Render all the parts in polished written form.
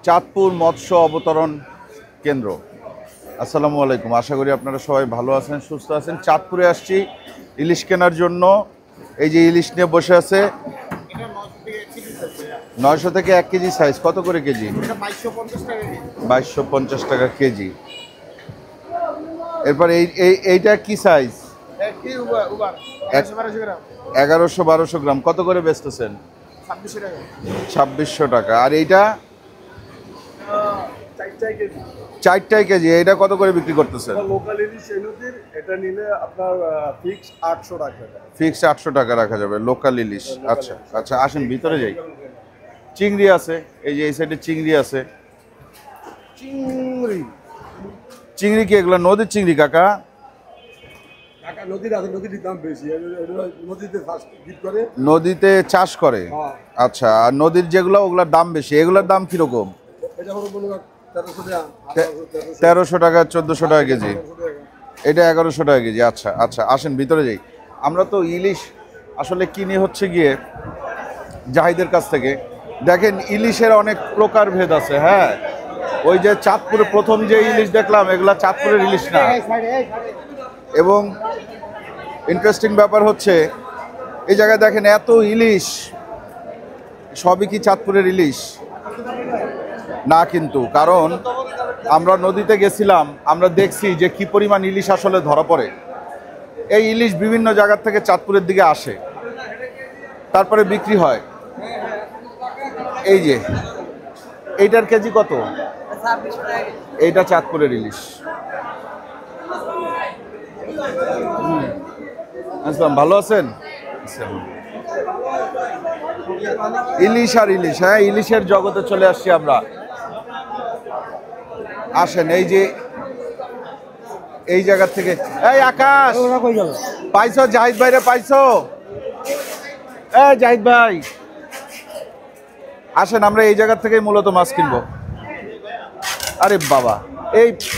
চাঁদপুর মৎস্য অবতরণ কেন্দ্র। আসসালামু আলাইকুম, আশা করি আপনারা সবাই ভালো আছেন, সুস্থ আছেন। চাঁদপুরে আসছি ইলিশ কেনার জন্য। এই যে ইলিশ নিয়ে বসে আছে, 900 থেকে 1 কেজি সাইজ। কত করে কেজি? 2250 টাকা কেজি। এরপর এইটা কি সাইজ? 1100-1200 গ্রাম। কত করে বেচতেছেন? 2600 টাকা। আর এইটা 4টাই কেজি। এইটা কত করে বিক্রি করতেছেন? লোকাল ইলিশ এই নদীর, এটা নিলে আপনার ফিক্স 800 টাকা। ফিক্স 800 টাকা রাখা যাবে লোকাল ইলিশ। আচ্ছা আচ্ছা, আসেন ভিতরে যাই। চিংড়ি আছে, এই যে এই সাইডে চিংড়ি আছে। চিংড়ি কি এগুলো নদীর চিংড়ি কাকা? নদীতে চাষ করে। আচ্ছা, আর নদীর যেগুলো ওগুলোর দাম বেশি, এগুলোর দাম কিরকম? 1300 টাকা 1400 টাকা কেজি। এটা 1100 টাকা কেজি। আচ্ছা আচ্ছা, আসেন ভিতরে যাই। আমরা তো ইলিশ আসলে কিনি হচ্ছে গিয়ে জাহিদের কাছ থেকে। দেখেন ইলিশের অনেক প্রকার ভেদ আছে। হ্যাঁ, ওই যে চাঁদপুরে প্রথম যে ইলিশ দেখলাম, এগুলা চাঁদপুরের ইলিশ না। এবং ইন্টারেস্টিং ব্যাপার হচ্ছে এই জায়গায় দেখেন এত ইলিশ, সবই কি চাঁদপুরের ইলিশ না? কিন্তু কারণ আমরা নদীতে গেছিলাম, আমরা দেখছি যে কি পরিমাণ ইলিশ আসলে ধরা পড়ে। এই ইলিশ বিভিন্ন জায়গার থেকে চাঁদপুরের দিকে আসে, তারপরে বিক্রি হয়। এই যে এইটার কেজি কত? এইটা চাঁদপুরের ইলিশ। আসসালাম, ভালো আছেন? ইলিশ আর ইলিশ, হ্যাঁ ইলিশের জগতে চলে আসছি আমরা। আসেন, এই যে এই জায়গা থেকে। এই আকাশ, পাইছো জাহিদ ভাই রে? পাইছো? এই জাহিদ ভাই আসেন, আমরা এই জায়গা থেকে মূলত মাছ কিনবো। আরে বাবা,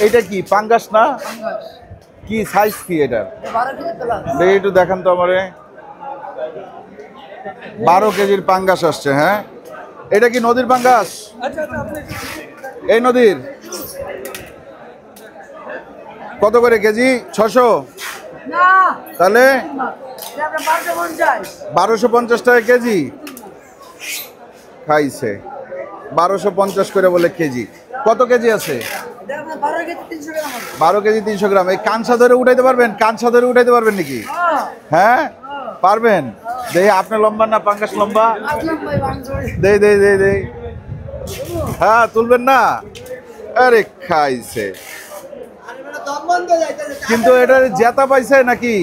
এইটা কি পাঙ্গাস না? কি সাইজ কি এটার? একটু দেখান তো আমারে। 12 কেজির পাঙ্গাস আসছে। হ্যাঁ, এটা কি নদীর পাঙ্গাস? এই নদীর কত করে কেজি? 600? তাহলে 1250 টাকা কেজি। খাইছে 1250 করে বলে কেজি। কত কেজি আছে? 12 কেজি 300 গ্রাম। এই কাঁচা ধরে উঠাইতে পারবেন? কাঁচা ধরে উঠাইতে পারবেন নাকি? হ্যাঁ পারবেন। দেখি আপনি লম্বা না পাঙ্গাস লম্বা? দেই দেই দেই দেই। হ্যাঁ তুলবেন না? আরে খাইছে। কিন্তু এটা জেতা পাইছে নাকি?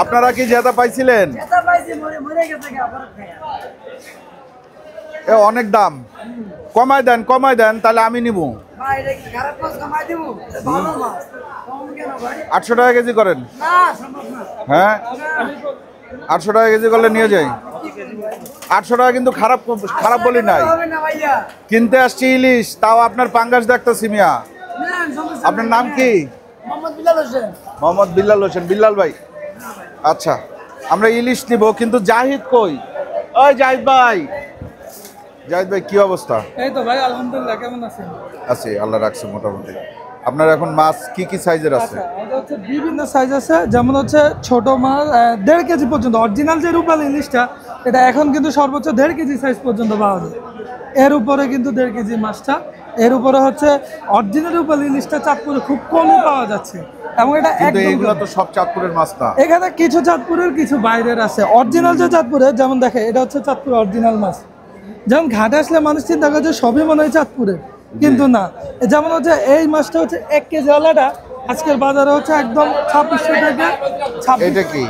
আপনারা কি জেতা পাইছিলেন? অনেক দাম। কমায় দেন, কমায় দেন, তাহলে আমি নিব। 800 টাকা কেজি করেন। হ্যাঁ 800 টাকা কেজি করলে নিয়ে যাই। 800 টাকা কিন্তু খারাপ, খারাপ বলি নাই। কিনতে আসছি ইলিশ, তাও আপনার পাঙ্গাস দেখতেছি মিয়া। আপনার নাম কি? মোহাম্মদ বিল্লাল হোসেন। বিল্লাল ভাই, আচ্ছা আমরা ইলিশ নিব, কিন্তু জাহিদ কই? ওই জাহিদ ভাই, জাহিদ ভাই কি অবস্থা? এই তো ভাই আলহামদুলিল্লাহ, কেমন আছেন? আছি, আল্লাহ রাখছে মোটামুটি। আপনার এখন মাছ কি কি সাইজের আছে? এটা হচ্ছে বিভিন্ন সাইজ আছে, যেমন হচ্ছে ছোট মাছ 1.5 কেজি পর্যন্ত। অরিজিনাল যে রূপালী ইলিশটা, এটা এখন কিন্তু সর্বোচ্চ 1.5 কেজি সাইজ পর্যন্ত পাওয়া যায়। এর উপরে কিন্তু 1.5 কেজি মাছটা, এর উপরে হচ্ছে অরিজিনাল রূপালী ইলিশটা চাঁদপুরে খুব কমই পাওয়া যাচ্ছে। এবং এটা এগুলো তো সব চাঁদপুরের মাছ না। এখানে কিছু চাঁদপুরের, কিছু বাইরের আছে। অরিজিনাল যে চাঁদপুরের, যেমন দেখে এটা হচ্ছে চাঁদপুর অরিজিনাল মাছ। যেমন ঘাটে আসলে মানুষ চিন্তা করে যে সবই মনে হয় চাঁদপুরের, কিন্তু না। যেমন হচ্ছে এই মাছটা হচ্ছে 1 কেজি ওয়ালাটা আজকের বাজারে হচ্ছে একদম 2600 টাকা। এটা কি?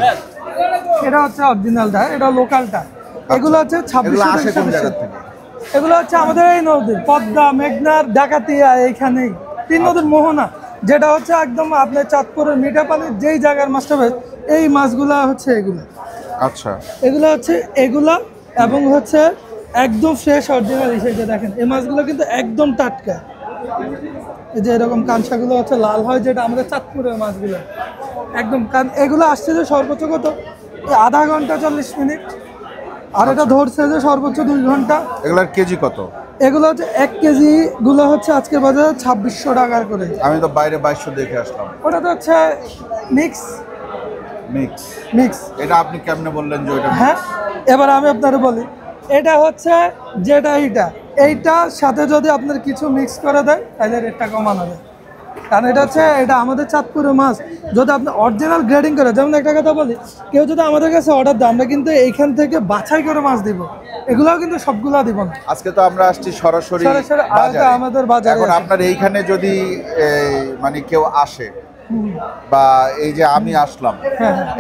এটা হচ্ছে অরিজিনালটা, এটা লোকালটা। এগুলো হচ্ছে 2600 টাকা। এগুলো হচ্ছে আমাদের এই নদীর পদ্মা, মেঘনার, ডাকাতিয়া, এইখানেই 3 নদীর মোহনা, যেটা হচ্ছে একদম আপনার চাঁদপুরের মিঠা পানির যেই জায়গার মাছটা বেশ, এই মাছগুলা হচ্ছে এগুলো। আচ্ছা, এগুলো হচ্ছে এগুলা, এবং হচ্ছে একদম ফ্রেশ অরিজিনাল হিসেবে। দেখেন এই মাছগুলো কিন্তু একদম টাটকা। এই যে এরকম কাঁচাগুলো হচ্ছে লাল হয়, যেটা আমাদের চাঁদপুরের মাছগুলো একদম। কারণ এগুলো আসছে যে সর্বোচ্চ কত, আধা ঘন্টা 40 মিনিট, আর এটা ধরছে যে সর্বোচ্চ 2 ঘন্টা। এগুলার কেজি কত? এগুলো হচ্ছে 1 কেজি গুলো হচ্ছে আজকে বাজারে 2600 টাকা করে। আমি তো বাইরে 2200 দেখে আসলাম। ওটা তো হচ্ছে মিক্স মিক্স মিক্স। এটা আপনি কেমনে বললেন যে ওইটা? হ্যাঁ, এবার আমি আপনাকে বলি, এটা হচ্ছে যেটা এইটার সাথে যদি আপনার কিছু মিক্স করে দেয় তাহলে রেটটা কমানো যায়। কারণ এটা আমাদের চাঁদপুরের মাছ। যদি আপনি অরিজিনাল গ্রেডিং করে, যেমন একটা কথা বলি, কেউ যদি আমাদের কাছে অর্ডার দেয় আমরা কিন্তু এইখান থেকে বাছাই করে মাছ দিব, এগুলাও কিন্তু সবগুলা দিব না। আজকে তো আমরা আসছি সরাসরি আজকে আমাদের বাজারে। এখন আপনার এইখানে যদি মানে কেউ আসে বা এই যে আমি আসলাম,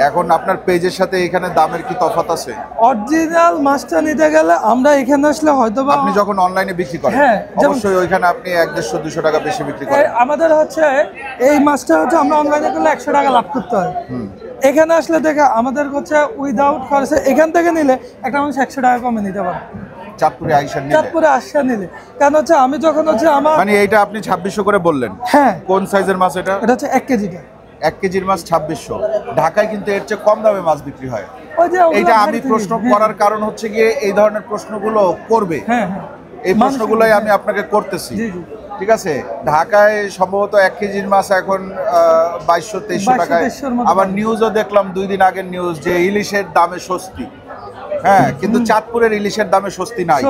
এখন আপনার পেজের সাথে এখানে দামের কি তফাৎ আছে? অরিজিনাল মাছটা নিতে গেলে আমরা এখানে আসলে হয়তো বা আপনি যখন অনলাইনে বিক্রি করেন অবশ্যই ওইখানে আপনি 150-200 টাকা বেশি বিক্রি করেন। আমাদের হচ্ছে এই মাছটা হচ্ছে আমরা অনলাইনে করলে 100 টাকা লাভ করতে হয়। এখানে আসলে দেখে আমাদের হচ্ছে উইদাউট খরচে এখান থেকে নিলে একটা মানুষ 100 টাকা কমে নিতে পারে চাঁদপুরে আইসা নিলে। কারণ হচ্ছে আমি যখন হচ্ছে আমার মানে এইটা আপনি 2600 করে বললেন। হ্যাঁ। কোন সাইজের মাছ এটা? এটা হচ্ছে 1 কেজিটা। 1 কেজির মাছ 2600। ঢাকায় কিন্তু এর চেয়ে কম দামে মাছ বিক্রি হয়। এইটা আমি প্রশ্ন করার কারণ হচ্ছে গিয়ে এই ধরনের প্রশ্নগুলো করবে। হ্যাঁ, এই প্রশ্নগুলোই আমি আপনাকে করতেছি। ঠিক আছে, ঢাকায় সম্ভবত 1 কেজির মাছ এখন 2200-2300 টাকায়। আবার নিউজও দেখলাম 2 দিন আগের নিউজ যে ইলিশের দামে স্বস্তি। হ্যাঁ, কিন্তু চাঁদপুরের ইলিশের দামে স্বস্তি নাই।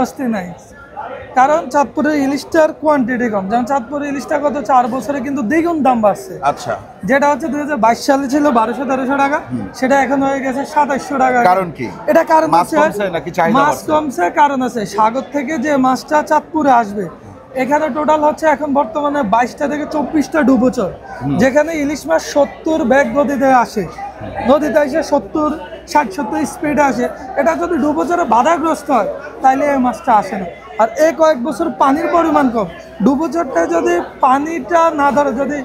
কারণ চাঁদপুরের ইলিশটার কোয়ান্টিটি কম। যেমন চাঁদপুরের ইলিশটা গত 4 বছরে কিন্তু দ্বিগুণ দাম বাড়ছে। আচ্ছা, যেটা হচ্ছে 2022 সালে ছিল 1200-1300 টাকা, সেটা এখন হয়ে গেছে 2700 টাকা। কারণ কি? এটা কারণ হচ্ছে মাছ কমছে, কারণ আছে সাগর থেকে যে মাছটা চাঁদপুরে আসবে, এখানে টোটাল হচ্ছে এখন বর্তমানে 22টা থেকে 24টা ডুবোচর, যেখানে ইলিশ মাছ 70 ব্যাগ নদীতে আসে। নদীতে এসে 60-70 স্পিডে আসে। এটা যদি ডুবোচরে বাধাগ্রস্ত হয় তাহলে এই মাছটা আসে না। আর এই কয়েক বছর পানির পরিমাণ কম, ডুবোচরটা যদি পানিটা না ধরে, যদি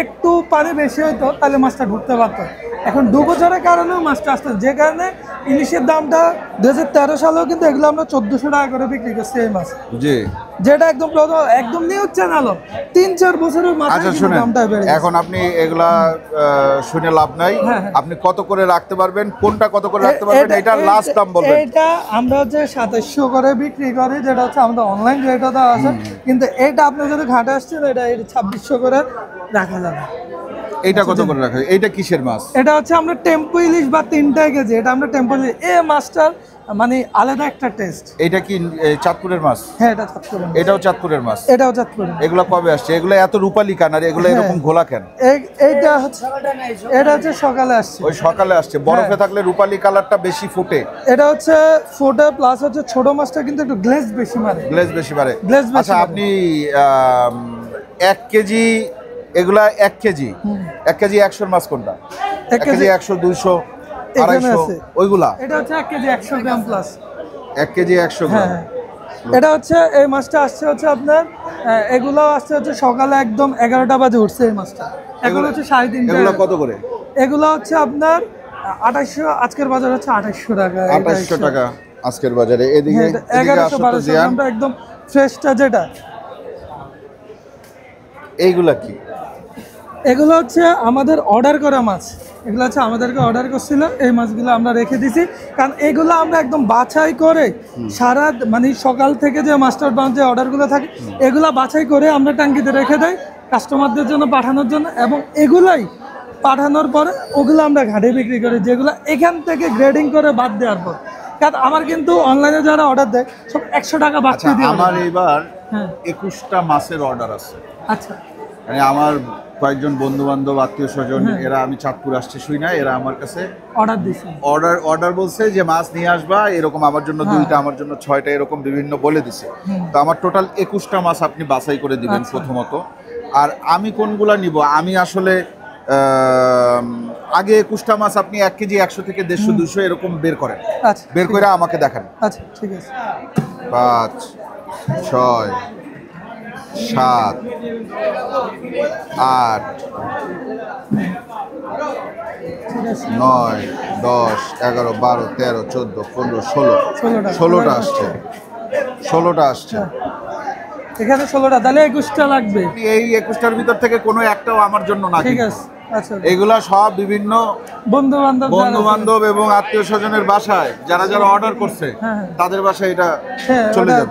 একটু পানি বেশি হতো তাহলে মাছটা ঢুকতে পারতো। এখন ডুবোচরের কারণেও মাছটা আসতো, যে কারণে ইলিশের দামটা 2013 সালেও কিন্তু এগুলো আমরা 1400 টাকা করে বিক্রি করছি এই মাছ। জি, যেটা একদম নিউজ চ্যানেল 3-4 বছরের মাথায় দামটা বেড়ে গেছে। এখন আপনি এগুলা শুনে লাভ নাই। আপনি কত করে রাখতে পারবেন, কোনটা কত করে রাখতে পারবেন, এটা লাস্ট দাম বলবেন। এটা আমরা যে 2700 করে বিক্রি করি, যেটা হচ্ছে আমাদের অনলাইন রেটও দেওয়া আছে, কিন্তু এটা আপনি যদি ঘাটে আসছেন এটা 2600 করে রাখা যাবে। এইটা কত করে রাখা? এইটা কিসের মাছ? এটা হচ্ছে আমরা টেম্পো ইলিশ বা 3টা কেজি, এটা আমরা টেম্পো ইলিশ। এই মাছটার মানে আলাদা একটা টেস্ট। এটা কি চাঁদপুরের মাছ? হ্যাঁ, এটা চাঁদপুরের। এটাও চাঁদপুরের মাছ? এটাও চাঁদপুরের। এগুলো কবে আসছে? এগুলো এত রূপালী কেন আর এগুলো এরকম ঘোলা কেন? এটা হচ্ছে সকালে আসছে। ওই সকালে আসছে। বরফে থাকলে রূপালী কালারটা বেশি ফুটে। এটা হচ্ছে ফোটা প্লাস হচ্ছে ছোট মাছটা কিন্তু একটু গ্লেজ বেশি মারে। আচ্ছা, আপনি 1 কেজি এগুলা 1 কেজি 100 মাছ কোনটা? 1 কেজি 100, 200, 250 ওইগুলা? এটা হচ্ছে 1 কেজি 100 গ্রাম প্লাস। 1 কেজি 100 গ্রাম। এটা হচ্ছে এই মাছটা আসছে হচ্ছে আপনার, এগুলো আসছে হচ্ছে সকালে একদম 11টা বাজে উঠছে এই মাছটা। এখন হচ্ছে 3:30। এগুলো কত করে? এগুলো হচ্ছে আপনার 2800, আজকের বাজার হচ্ছে 2800 টাকা। 2800 টাকা আজকের বাজারে। এদিকে 1100-1200 গ্রামটা একদম ফ্রেশটা যেটা। এইগুলা কি? এগুলো হচ্ছে আমাদের অর্ডার করা মাছ। এগুলো হচ্ছে আমাদেরকে অর্ডার করছিল, এই মাছগুলো আমরা রেখে দিছি। কারণ এগুলো আমরা একদম বাছাই করে সারা মানে সকাল থেকে যে মাস্টার ব্রাঞ্চ যে অর্ডারগুলো থাকে এগুলো বাছাই করে আমরা ট্যাঙ্কিতে রেখে দেই কাস্টমারদের জন্য পাঠানোর জন্য, এবং এগুলাই পাঠানোর পরে ওগুলো আমরা ঘাটে বিক্রি করি, যেগুলো এখান থেকে গ্রেডিং করে বাদ দেওয়ার পর। কারণ আমার কিন্তু অনলাইনে যারা অর্ডার দেয় সব 100 টাকা বাদ দিয়ে। আমার এবার 21টা মাছের অর্ডার আছে। আচ্ছা, মানে আমার কয়েকজন বন্ধু বান্ধব আত্মীয় স্বজন এরা, আমি চাঁদপুর আসছে শুই না, এরা আমার কাছে অর্ডার দিছে। অর্ডার বলছে যে মাছ নিয়ে আসবা, এরকম আমার জন্য 2টা, আমার জন্য 6টা, এরকম বিভিন্ন বলে দিছে। তো আমার টোটাল 21টা মাছ আপনি বাছাই করে দিবেন প্রথমত। আর আমি কোনগুলা নিব, আমি আসলে আগে 21টা মাছ আপনি 1 কেজি 100 থেকে 150, 200 এরকম বের করেন। আচ্ছা, বের করে আমাকে দেখান। আচ্ছা, ঠিক আছে। 5, 6, 7, 8, 9, 10, 11, 12, 13, 14, 15, 16। 16টা আসছে। 16টা আসছে এখানে 16টা, তাহলে 21টা লাগবে। এই 21টার ভিতর থেকে কোনো একটাও আমার জন্য না। ঠিক আছে, আচ্ছা। এগুলা সব বিভিন্ন বন্ধু বান্ধব এবং আত্মীয় স্বজনের বাসায় যারা অর্ডার করছে তাদের বাসায় এটা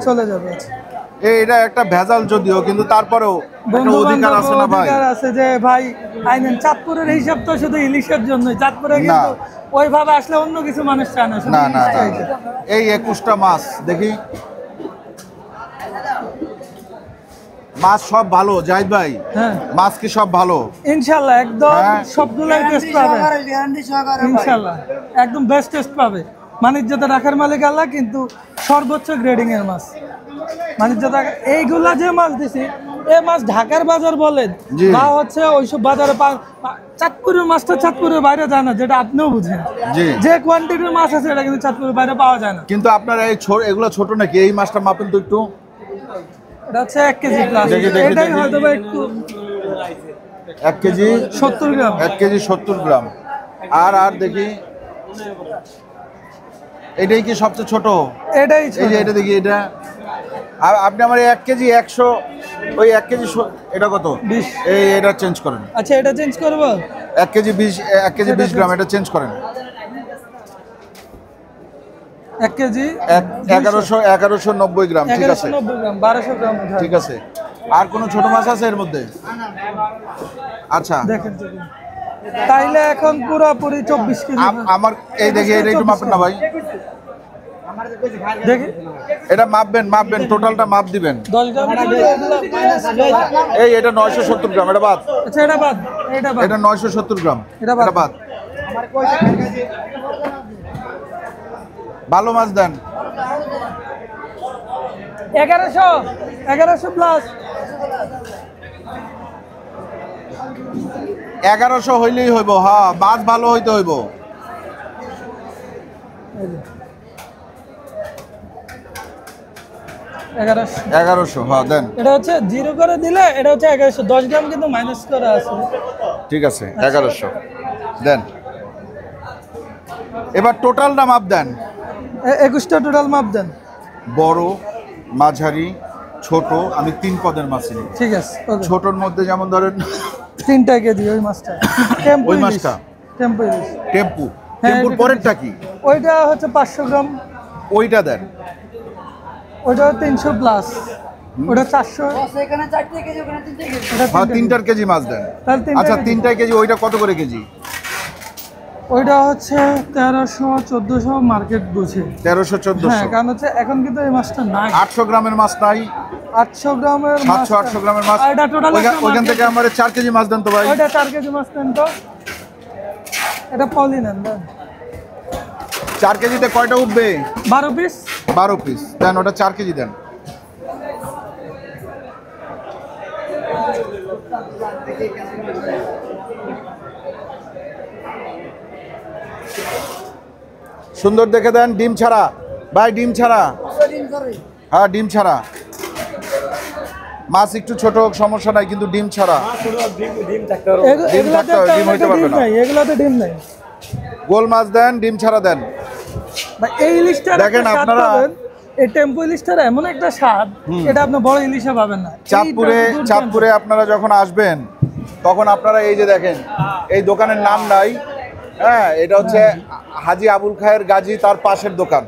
চলে যাবে। আচ্ছা। এটা একটা ভেজাল যদিও, কিন্তু তারপরেও একটা বন্ধু অধিকার আছে না ভাই? অধিকার আছে যে ভাই আইনেন। চাঁদপুরের হিসাব তো শুধু ইলিশের জন্যই, চাঁদপুরে না। কিন্তু ওইভাবে আসলে অন্য কিছু মানুষ চায় না, শুধু না না ইলিশটাই না। চায়। এই 21টা মাছ দেখি, মাছ সব ভালো জাহিদ ভাই? হ্যাঁ মাছ কি সব ভালো? ইনশাল্লাহ একদম হ্যাঁ। সবগুলাই টেস্ট পাবে ইনশাল্লাহ, একদম বেস্ট টেস্ট পাবে। বাণিজ্যতে রাখার মালিক আল্লাহ, কিন্তু সর্বোচ্চ গ্রেডিং এর মাছ বাণিজ্যতে। এইগুলা যে মাছ দিছি, এই মাছ ঢাকার বাজার বলেন জি। বা হচ্ছে ওইসব বাজারে চাঁদপুরের মাছটা চাঁদপুরের বাইরে যায় না, যেটা আপনিও বুঝেন। জি। যে কোয়ান্টিটির মাছ আছে এটা কিন্তু চাঁদপুরের বাইরে পাওয়া যায় না। কিন্তু আপনার এই এগুলো ছোট নাকি? এই মাছটা মাপেন তো একটু। এটা হচ্ছে 1 কেজি প্লাস, দেখি, দেখি, এটাই দেখি। হয়তো বা একটু 1 কেজি 70 গ্রাম। 1 কেজি 70 গ্রাম। আর দেখি, এটাই কি সবচেয়ে ছোট? এটাই এই ছোট। যে এটা দেখি, এটা আর আপনি আমার 1 কেজি 100, ওই 1 কেজি এটা কত? 20। এটা চেঞ্জ করেন। আচ্ছা এটা চেঞ্জ করবো। 1 কেজি 20 গ্রাম, এটা চেঞ্জ করেন। 1 কেজি 1190 গ্রাম, ঠিক আছে 1190 গ্রাম, 1200 গ্রাম উঠায়। ঠিক আছে। আর কোনো ছোট মাছ আছে এর মধ্যে? আচ্ছা, দেখেন দেখেন। তাইলে এখন পুরোপুরি 24 কেজি। আমার এই দেখি, এটা একটু মাপেন না ভাই? দেখি এটা মাপবেন, টোটালটা মাপ দিবেন। 10 গ্রাম করে এগুলো minus করে। এটা 970 গ্রাম, এটা বাদ। আচ্ছা এটা বাদ, এটা বাদ। এটা 970 গ্রাম, এটা বাদ। এটা বাদ। ভালো মাছ দেন। 1100 প্লাস। 1100 হইলেই হইব। হ্যাঁ, মাছ ভালো হইতে হইব। 1100, হ্যাঁ দেন। এটা হচ্ছে 0 করে দিলে এটা হচ্ছে 1100, 10 গ্রাম কিন্তু মাইনাস করা আছে। ঠিক আছে, 1100 দেন। এবার টোটালটা মাপ দেন। 21টা টোটাল মাপ দেন। বড়, মাঝারি, ছোট, আমি 3 পদের মাছ নিই। ঠিক আছে ওকে। ছোটর মধ্যে যেমন ধরেন 3টা কেজি ওই মাছটা। টেম্পো ওই ইলিশ। মাছটা? টেম্পো ইলিশ। টেম্পু। হ্যাঁ, টেম্পুর এটা পরেরটা কি? ওইটা হচ্ছে 500 গ্রাম। ওইটা দেন। ওইটা 300 প্লাস। ওটা 400। এখানে 4 কেজি, ওখানে 3 কেজি। ওটা হ্যাঁ, 3টা 3টার কেজি মাছ দেন। তাহলে 3টা আচ্ছা, কেজি। 3টা কেজি, ওইটা কত করে কেজি? ওইটা হচ্ছে 1300 1400 মার্কেট বুঝে। 1300 হ্যাঁ 1400। কারণ হচ্ছে এখন কিন্তু এই মাছটা নাই। 800 গ্রামের মাছ নাই? 800 গ্রামের 700 800 গ্রামের মাছ। আর এটা টোটাল ওইখান থেকে আমার 4 কেজি মাছ দেন তো ভাই। ওইটা 4 কেজি মাছ নেন তো। এটা পলি নেন দেন। 4 কেজিতে কয়টা উঠবে? 12 পিস। 12 পিস দেন, ওটা 4 কেজি দেন। সুন্দর দেখে দেন, ডিম ছাড়া ভাই, ডিম ছাড়া। হ্যাঁ, ডিম ছাড়া মাছ। একটু ছোট হোক সমস্যা নাই, কিন্তু ডিম ছাড়া। ডিম থাকতে হবে, ডিম হইতে পারবে না। এগুলাতে ডিম নাই। গোল মাছ দেন, ডিম ছাড়া দেন। ভাই এই ইলিশটা দেখেন আপনারা- এই টেম্পো ইলিশটার এমন একটা স্বাদ, এটা আপনি বড় ইলিশে পাবেন না। চাঁদপুরে আপনারা যখন আসবেন তখন আপনারা এই যে দেখেন, এই দোকানের নাম নাই। হ্যাঁ, এটা হচ্ছে হাজী আবুল খায়ের গাজী, তার পাশের দোকান।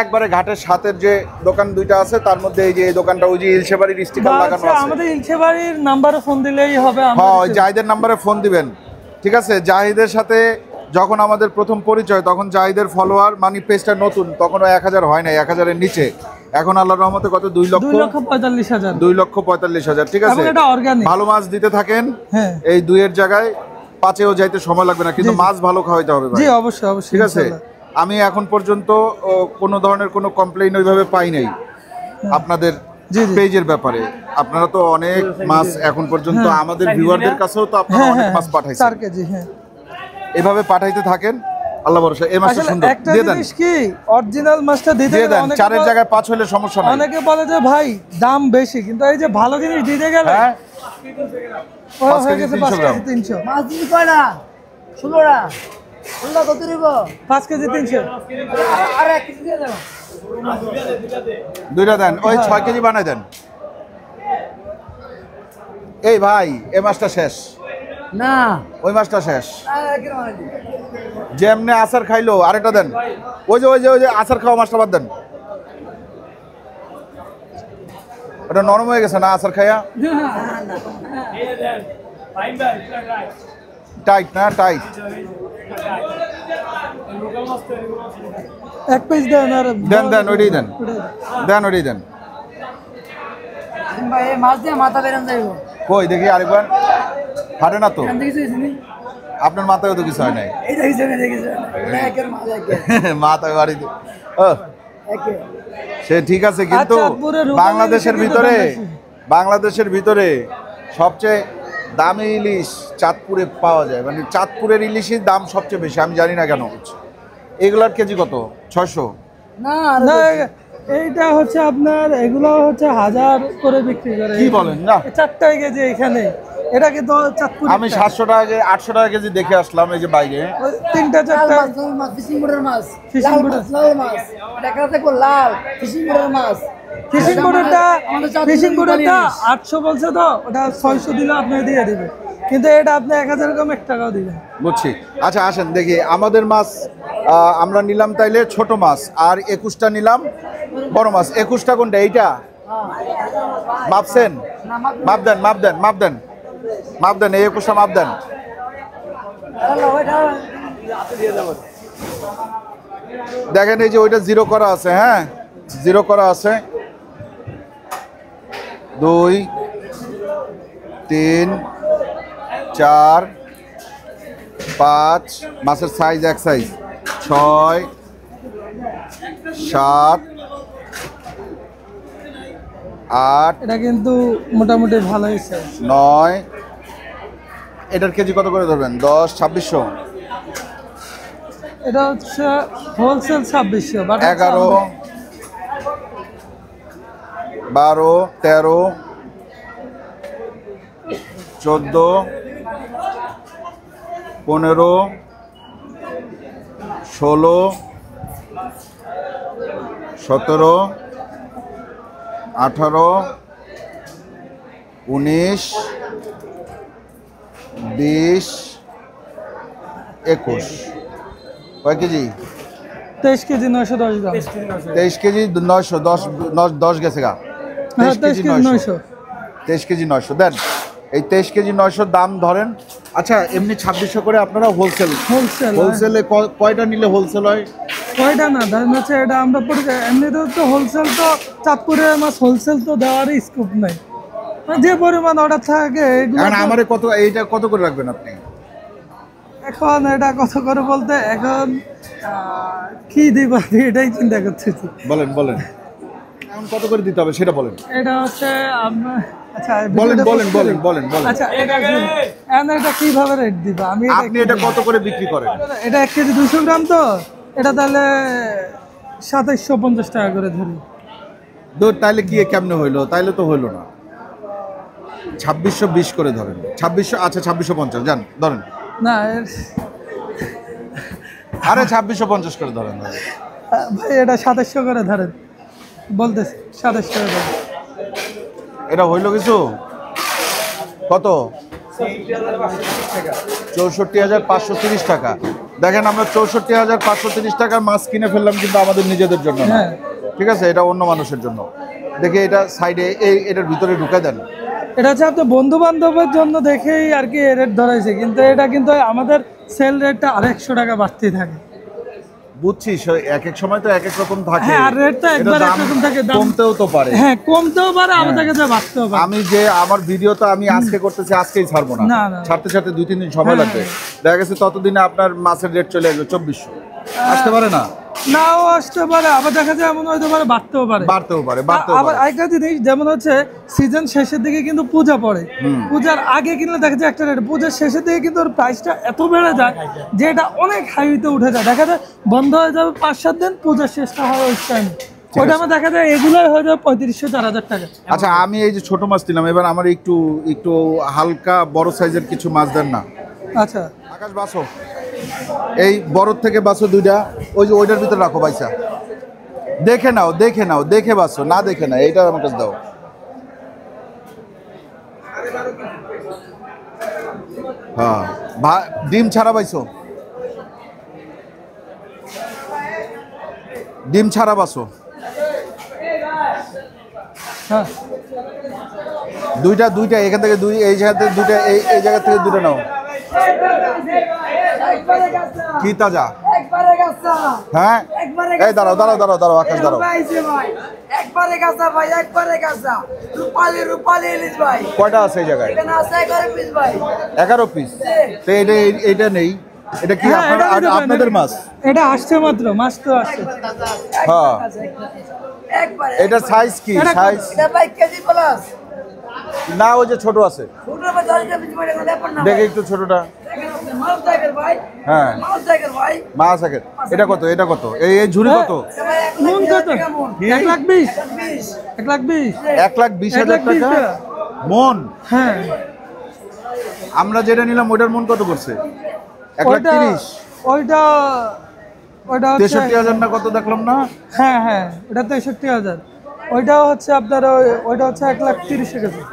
একবারে ঘাটের সাথের যে দোকান দুইটা আছে, তার মধ্যে এই যে এই দোকানটা, ওই যে ইলশেবাড়ির স্টিকার লাগানো আছে। আমাদের ইলশে বাড়ির নাম্বারে ফোন দিলেই হবে। হ্যাঁ, ওই জাহিদের নাম্বারে ফোন দিবেন। ঠিক আছে, জাহিদের সাথে যখন আমাদের প্রথম পরিচয়, তখন জাহিদের ফলোয়ার মানে পেজটা নতুন, তখন 1000 হয় নাই, 1000-এর নিচে। এখন আল্লাহর রহমতে কত? 2,45,000। 2,45,000। ঠিক আছে, এবং এটা অর্গানিক। ভালো মাছ দিতে থাকেন। হ্যাঁ এই 2-এর জায়গায় 5-এও যাইতে সময় লাগবে না, কিন্তু জি, জি। মাছ ভালো খাওয়াইতে হবে ভাই। জি অবশ্যই অবশ্যই। ঠিক আছে, ইনশাআল্লাহ। আমি এখন পর্যন্ত কোনো ধরনের কোনো কমপ্লেইন ওইভাবে পাই নাই আপনাদের জি, জি। পেজের ব্যাপারে। আপনারা তো অনেক মাছ এখন পর্যন্ত হ্যাঁ। আমাদের ভিউয়ারদের কাছেও তো আপনারা হ্যাঁ অনেক হ্যাঁ মাছ পাঠাইছেন। 4 কেজি। হ্যাঁ এভাবে পাঠাইতে থাকেন, আল্লাহ ভরসা। এই মাছটা আসলে সুন্দর, একটা দিয়ে দেন, জিনিস কি, অরিজিনাল মাছটা দিতে দিয়ে গেলে দেন। অনেকে 4-এর জায়গায় 5 হলে সমস্যা নাই। অনেকে বলে যে ভাই দাম বেশি, কিন্তু এই যে ভালো জিনিস দিতে গেলে হ্যাঁ, ও 5 হয়ে কেজি গেছে 300 5 গ্রাম। কেজি 300। মাছ দিবি কয়টা? 16টা। 16টা কত দিব? 5 কেজি 300। আর 1 কেজি দিয়ে দাও। দুইটা দেন, ওই 6 কেজি বানাই দেন। এই ভাই, এই মাছটা শেষ, না ওই মাছটা শেষ। আর কি মানে দিবি? যেমনে আচার খাইলো, আরেকটা দেন। ওই যে আচার খাওয়া মাছটা বাদ দেন। ওটা নরম হয়ে গেছে না আচার খাইয়া? টাইট না টাইট? এক পিস দেন আর দেন দেন ওইটাই দেন, দেন ওইটাই দেন। ভাই এই মাছ দিয়ে মাথা বেরান যাইব। কই দেখি আরেকবার, হাঁটে না তো এখান থেকে কিছু হয়েছে নি? আপনার মাথায় তো কিছু হয় নাই। এই দেখিস না দেখিস না। একের মাছ একে। মাথায় বাড়িতে ও একে। সে ঠিক আছে, কিন্তু চাঁদপুরের রূপালী বাংলাদেশের ইলিশের ভিতরে, দাম বেশি। বাংলাদেশের ভিতরে সবচেয়ে দামি ইলিশ চাঁদপুরে পাওয়া যায়, মানে চাঁদপুরের ইলিশের দাম সবচেয়ে বেশি, আমি জানি না কেন। এগুলার কেজি কত? 600? না আর না এইটা হচ্ছে আপনার, এগুলো হচ্ছে 1000 করে বিক্রি করে। কি বলেন না? 4 টাকা কেজি এখানে, এটা কিন্তু চাঁদপুর। আমি 700 টাকা 800 টাকা কেজি দেখে আসলাম এই যে বাইরে। 3টা লাল 4টা মাছ, লাল মাছ, ফিশিং বোটের মাছ। ফিশিং লাল বোটের। মাছ, লাল মাছ। দেখা দেখো লাল ফিশিং বোটের মাছ। ফিশিং বোর্ডটা, আমাদের চাঁদপুরের ফিশিং বোর্ডটা ইলিশ। 800 বলছে তো, ওটা 600 দিলে আপনি দিয়ে দিবে, কিন্তু এটা আপনি 1000 কম 1 টাকাও দিবেন। বুঝছি। আচ্ছা আসেন দেখি আমাদের মাছ, আমরা নিলাম তাইলে ছোট মাছ, আর 21টা নিলাম বড় মাছ। 21টা কোনটা? এইটা মাপছেন? মাপ দেন মাপ দেন মাপ দেন মাপ দেন, এই 21টা মাপ দেন। দেখেন এই যে ওইটা জিরো করা আছে, হ্যাঁ জিরো করা আছে। 2 3 4 5 মাছের সাইজ এক সাইজ, 6 7 8 এটা কিন্তু মোটামুটি ভালোই সাইজ। 9। এটার কেজি কত করে ধরবেন? 10 2600? এটা হচ্ছে হোলসেল 2600, বাট 11 12 13 14 15 16 17 18 19 20 21। কয় কেজি? 23 কেজি 910 গ্রাম। 23 কেজি 900, 10 গেছে গা। হ্যাঁ 23 23 কেজি 900। 23 কেজি 900 দেন। এই 23 কেজি 900 দাম ধরেন। আচ্ছা এমনি 2600 করে আপনারা হোলসেল, হোলসেল হোলসেলে কয়টা নিলে হোলসেল হয়? কয়টা না, ধরেন হচ্ছে এটা আমরা এমনিতে তো হোলসেল, তো চাঁদপুরের মাছ হোলসেল তো দেওয়ারই স্কোপ নাই, মানে যে পরিমাণ অর্ডার থাকে এগুলো এখন তো- আমারে কত, এইটা কত করে রাখবেন আপনি? এখন এটা কত করে বলতে, এখন কি দিব আমি এটাই চিন্তা করতেছি। বলেন বলেন, এখন কত করে দিতে হবে সেটা বলেন। এটা হচ্ছে আপনার, আচ্ছা বলেন ভিডিওটা বলেন post বলেন করি। বলেন বলেন আচ্ছা এটা কিভাবে রেট দিব আমি? আপনি এটা কত করে বিক্রি করেন? এটা 1 কেজি 200 গ্রাম, তো এটা তাহলে 2750 টাকা করে ধরি। তাইলে কি কেমনে হইলো? তাইলে তো হইলো না। 2620 করে ধরেন। 2600, আচ্ছা 2650 যান ধরেন। না আরে 2650 করে ধরেন। ভাই এটা 2700 করে ধরেন, বলতেছি 2700 করে ধরেন। এটা হইলো কিছু? কত? 64,530 টাকা। দেখেন আমরা 64,530 টাকার মাছ কিনে ফেললাম, কিন্তু আমাদের নিজেদের জন্য না, হ্যাঁ। ঠিক আছে, এটা অন্য মানুষের জন্য। দেখে এটা সাইডে, এটার ভিতরে ঢুকে দেন। এটা হচ্ছে আপনার বন্ধু বান্ধবের জন্য দেখেই আর কি রেট ধরাইছে, কিন্তু এটা কিন্তু আমাদের সেল রেটটা আর 100 টাকা বাড়তি থাকে। বুঝছি, এক এক সময় তো এক এক রকম থাকে। হ্যাঁ, আর রেট তো এটা একবার দাম একরকম থাকে, দাম কমতেও তো পারে। হ্যাঁ কমতেও পারে, আমাদের কাছে বাড়তেও পারে। আমি যে আমার ভিডিও তো আমি আজকে করতেছি, আজকেই ছাড়বো না, না, না। ছাড়তে ছাড়তে 2-3 দিন সময় হ্যাঁ, লাগবে। দেখা গেছে ততদিনে আপনার মাছের রেট চলে আসবে 2400। আসতে পারে না? নাও আসতে পারে, আবার দেখা যায় এমন হতে পারে বাড়তেও পারে। বাড়তেও পারে, বাড়তেও আবার পারে। আরেকটা জিনিস, যেমন হচ্ছে সিজন শেষের দিকে কিন্তু পূজা পড়ে, পূজার আগে কিনলে দেখা যায় একটা রেট, পূজার শেষের দিকে কিন্তু ওর প্রাইসটা এত বেড়ে যায় যে এটা অনেক হাইতে উঠে যায়। দেখা যায় বন্ধ হয়ে যাবে 5-7 দিন, পূজার শেষটা হয় ওই টাইমে, ওই টাইমে দেখা যায় এগুলোই হয়ে যাবে 3500-4000 টাকা। আচ্ছা আমি এই যে ছোট মাছ নিলাম, এবার আমার একটু একটু হালকা বড় সাইজের কিছু মাছ দেন না। আচ্ছা আকাশ বাসো, এই বড় থেকে বাসো 2টা, ওই যে ওইটার ভিতরে রাখো পয়সা। দেখে নাও দেখে নাও, দেখে বাসো, না দেখে না, এইটা আমার কাছে দাও। হ্যাঁ ডিম ছাড়া পাইছো? ডিম ছাড়া বাসো। হ্যাঁ দুইটা দুইটা এখান থেকে দুই এই জায়গা থেকে দুইটা এই জায়গা থেকে দুটো নাও। কি তাজা? একবারে গাছা হ্যাঁ একবারে এই দাঁড়াও দাঁড়াও দাঁড়াও দাঁড়াও আকাশ দাঁড়াও। পাইছে ভাই একবারে গাছা ভাই একবারে গাছা রূপালি রূপালি ইলিশ ভাই কয়টা আছে এই জায়গায়? এখানে আছে 11 পিস ভাই 11 পিস। তো এইটা নেই, এটা কি হ্যাঁ, এটা নিতে পারেন। আপনাদের মাছ? এটা আসছে মাত্র, মাছ তো আসছে। হ্যাঁ একবারে এটার সাইজ কি? এটা- সাইজ এটা ভাই কেজি প্লাস না, ওই যে ছোট আছে, ছোট ভাই 10 পিস মানে ব্যাপার না দেখে একটু ছোটটা। মাছ টাইগার ভাই হ্যাঁ মাছ টাইগার ভাই মাছ আছে। এটা কত? এটা কত? এই ঝুড়ি কত? মন কত? 1,20,000 1,20,000 1,20,000 টাকা 1,20,000 মন। হ্যাঁ আমরা যেটা নিলাম ওটার মন কত করছে? ওইটা 1,30,000 ওইটা ওইটা হচ্ছে 63,000 না কত দেখলাম না? হ্যাঁ হ্যাঁ ওটা 63,000। ওইটা হচ্ছে আপনার ওইটা হচ্ছে 1,30,000 কেজি।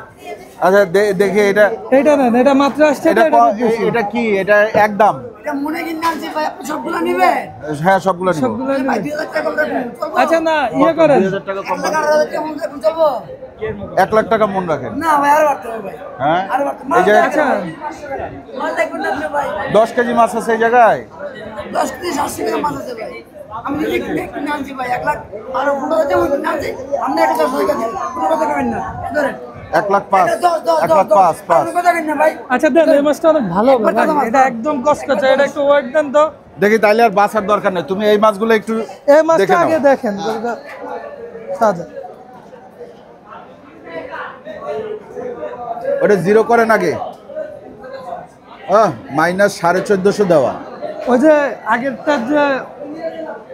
আচ্ছা দেখি এটা এইটা নেন, এটা মাত্র আসছে, এটা এটা বেশি। এটা কি? এটা একদম? এটা মনে কিনে আনছি ভাই আপনি সবগুলো নেবেন হ্যাঁ সবগুলো নিব। সবগুলো ভাই নেবেন। 2000 টাকা কম রাখুন চলবো আচ্ছা না ইয়ে করেন, 2,000 টাকা কম। 1,000 টাকা কম রাখুন চলবো 1,00,000 টাকা মন রাখেন। না ভাই আর বাড়তে হবে ভাই হ্যাঁ আর বাড়তে এই যে আচ্ছা মাছ দেখবেন না আপনি ভাই 10 কেজি মাছ আছে এই জায়গায়। 10 পিস 80 টাকা মাছ আছে ভাই আমি নিজে কিনে আনছি ভাই 1 লাখ আর 15 টাকা কিনে আনছি আপনি একটা 10 টাকা দিন কোনো কথা কবেন না ধরেন 1,05,000 1,05,000 আপনি কথা কবেন না ভাই আচ্ছা দেন, এই মাছটা অনেক ভালো হবে ভাই, এটা একদম কসকসে, এটা একটু ওয়েট দেন তো। দেখি তাইলে আর বাছার দরকার নেই, তুমি এই মাছগুলো একটু এই দেখে মাছটা নাও। আগে দেখেন তাজা। ওটা জিরো করেন আগে। মাইনাস 1450 দেওয়া। ওই যে আগেরটার যে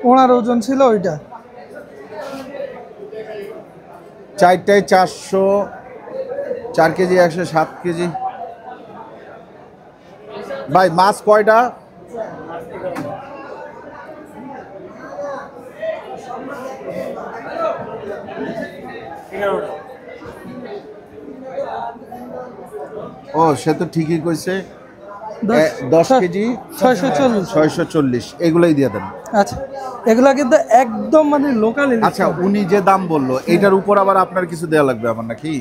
ওনার ওজন ছিল ওইটা। 4টায় 400, 4 কেজি 107 কেজি। ভাই মাছ কয়টা? ও সে তো ঠিকই কইছে, 10 কেজি 640। 640 এগুলোই দিয়ে দেন। আচ্ছা এগুলা কিন্তু একদম মানে লোকাল। আচ্ছা উনি যে দাম বললো এইটার উপর আবার আপনার কিছু দেওয়া লাগবে আমার নাকি?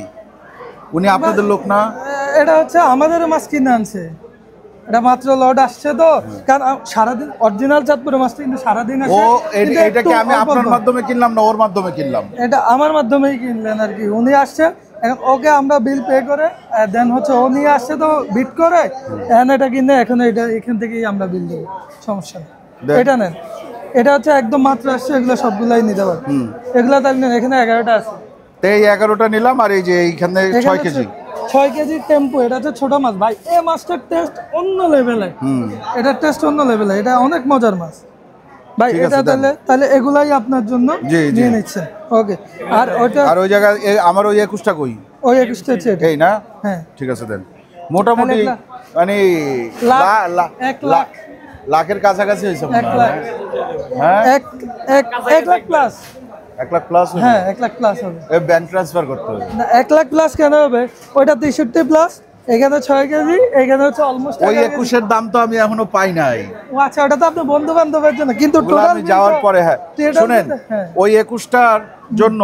উনি আপনাদের লোক না? এটা হচ্ছে আমাদের মাছ কিনে আনছে, এটা মাত্র লট আসছে তো, কারণ সারাদিন অরিজিনাল চাঁদপুরের মাছটা কিন্তু সারাদিন ও আসে। কিন্তু এটাকে একটু আমি অল্প আপনার অল্প। মাধ্যমে কিনলাম না ওর মাধ্যমে কিনলাম? এটা আমার মাধ্যমেই কিনলেন আর কি, উনি আসছে এখন ওকে আমরা বিল পে করে দেন হচ্ছে ও নিয়ে আসছে তো বিট করে এখন এটা কিনে এখন এটা এখান থেকেই আমরা বিল দেবো, সমস্যা নেই। দেন। এটা নেন, এটা হচ্ছে একদম মাত্র আসছে, এগুলো সবগুলাই নিতে পারবেন। এগুলা তাহলে নেন, এখানে 11টা আছে। তো এই 11টা নিলাম আর এই যে এইখানে 6 কেজি। 6 কেজির টেম্পো, এটা হচ্ছে ছোট মাছ ভাই, এই মাছটার টেস্ট অন্য লেভেলে, এটার টেস্ট অন্য লেভেলে, এটা অনেক মজার মাছ ভাই। ঠিক আছে, এটা দেন। তাহলে এগুলাই আপনার জন্য জি, জি। নিয়ে নিচ্ছেন। ওকে আর ওইটা আর ওই জায়গায় আমার ওই 21টা কই? ওই 21টা হচ্ছে এটা। এই না? হ্যাঁ ঠিক আছে দেন। মোটামুটি তাহলে 1 লাখ। মানে লাখ, লা- লা- 1 লাখ। লাখের কাছাকাছি হয়েছে মনে 1 হয়, লাখ। হ্যাঁ 1 লাখ প্লাস। 1 লাখ প্লাস। হ্যাঁ 1 লাখ প্লাস হবে ব্যাংক ট্রান্সফার করতে হবে। না, 1 লাখ প্লাস কেন হবে? ওইটা 63 প্লাস, এখানে 6 কেজি, এখানে হচ্ছে অলমোস্ট ওই 21-এর দাম তো আমি এখনো পাই নাই। ও আচ্ছা, ওটা তো আপনার বন্ধু বান্ধবের জন্য, কিন্তু ওগুলো টোটাল আমি যাওয়ার পরে হ্যাঁ শুনেন, হ্যাঁ ওই 21টার জন্য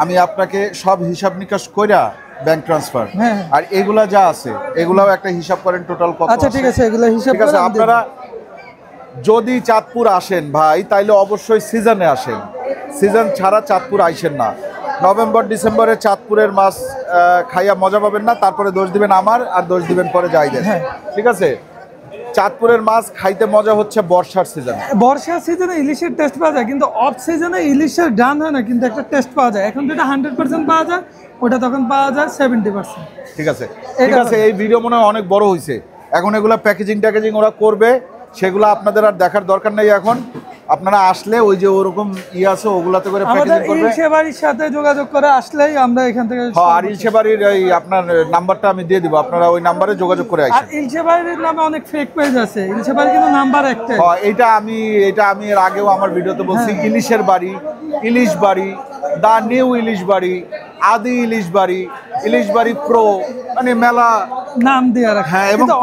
আমি আপনাকে সব হিসাব নিকাশ কইরা ব্যাংক ট্রান্সফার, হ্যাঁ। আর এগুলা যা আছে এগুলাও একটা হিসাব করেন টোটাল কত আচ্ছা ঠিক আছে, এগুলো হিসাব ঠিক আছে। করে আমি আপনারা যদি চাঁদপুর আসেন ভাই তাইলে অবশ্যই সিজনে আসেন, সিজন ছাড়া চাঁদপুর আইসেন না। নভেম্বর ডিসেম্বরে চাঁদপুরের মাছ খাইয়া মজা পাবেন না, তারপরে দোষ দিবেন আমার আর দোষ দিবেন পরে যাইদের। হ্যাঁ। ঠিক আছে, চাঁদপুরের মাছ খাইতে মজা হচ্ছে বর্ষার সিজনে। বর্ষার সিজনে ইলিশের টেস্ট পাওয়া যায়, কিন্তু অফ সিজনে ইলিশের ডান হয় না, কিন্তু একটা টেস্ট পাওয়া যায়। এখন যেটা 100% পাওয়া যায় ওটা তখন পাওয়া যায় 70%। ঠিক আছে ঠিক আছে, এই ভিডিও মনে হয় অনেক বড় হয়েছে, এখন এগুলা প্যাকেজিং ওরা করবে, সেগুলো আপনাদের আর দেখার দরকার নেই। এখন আপনারা আসলে ওই যে ওরকম আছে ওগুলাতে করে আমাদের প্যাকেজিং করবে। ইলশে বাড়ির সাথে যোগাযোগ করে আসলেই আমরা এখান থেকে হ্যাঁ, আর ইলশেবাড়ির এই আপনার নাম্বারটা আমি দিয়ে দিব, আপনারা ওই নাম্বারে যোগাযোগ করে আর আসেন। ইলশে বাড়ির নামে অনেক ফেক পেজ আছে, ইলশে বাড়ি কিন্তু নাম্বার একটাই। হ্যাঁ, এটা আমি এর আগেও আমার ভিডিওতে বলছি, ইলিশের বাড়ি, ইলিশ বাড়ি, দা নিউ ইলিশ বাড়ি, আদি ইলিশ বাড়ি প্রো, মানে মেলা নাম দিয়ে রাখে। হ্যাঁ। এবং কিন্তু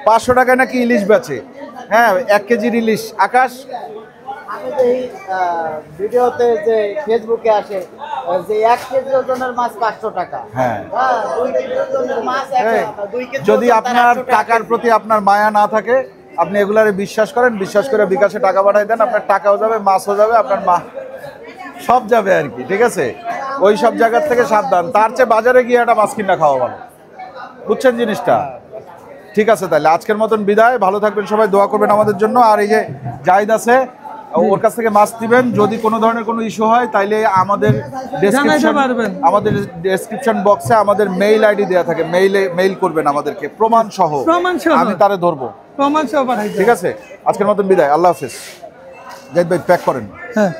500 টাকায় নাকি ইলিশ বেচে। হ্যাঁ, 1 কেজির ইলিশ। আকাশ আমি যে ভিডিওতে যে ফেসবুকে আসে যে 1 কেজি ওজনের মাছ 500 টাকা। হ্যাঁ। 2 কেজি ওজনের মাছ এই, 2 কেজি যদি ওজন তার আপনার 800 টাকা টাকার কেজি। প্রতি আপনার মায়া না থাকে, আপনি এগুলারে বিশ্বাস করেন, বিশ্বাস করে বিকাশে টাকা পাঠাই দেন, আপনার টাকাও যাবে, মাছও যাবে, আপনার সব যাবে আর কি। ঠিক আছে, ওই সব জায়গার থেকে সাবধান, তার চেয়ে বাজারে গিয়ে একটা মাছ কিনা খাওয়া ভালো। বুঝছেন জিনিসটা? ঠিক আছে, তাহলে আজকের মতন বিদায়। ভালো থাকবেন সবাই, দোয়া করবেন আমাদের জন্য। আর এই যে জাহিদ আছে, ওর কাছ থেকে মাছ দিবেন। যদি কোনো ধরনের কোনো ইস্যু হয় তাইলে আমাদের পারবেন। আমাদের ডেসক্রিপশন বক্সে আমাদের মেইল আইডি দেওয়া থাকে, মেইল করবেন আমাদেরকে প্রমাণ সহ, আমি তারে ধরবো। প্রমাণ সহ পাঠাই। ঠিক আছে, আজকের মতন বিদায়, আল্লাহ হাফেজ। জাহিদ ভাই প্যাক করেন। হ্যাঁ।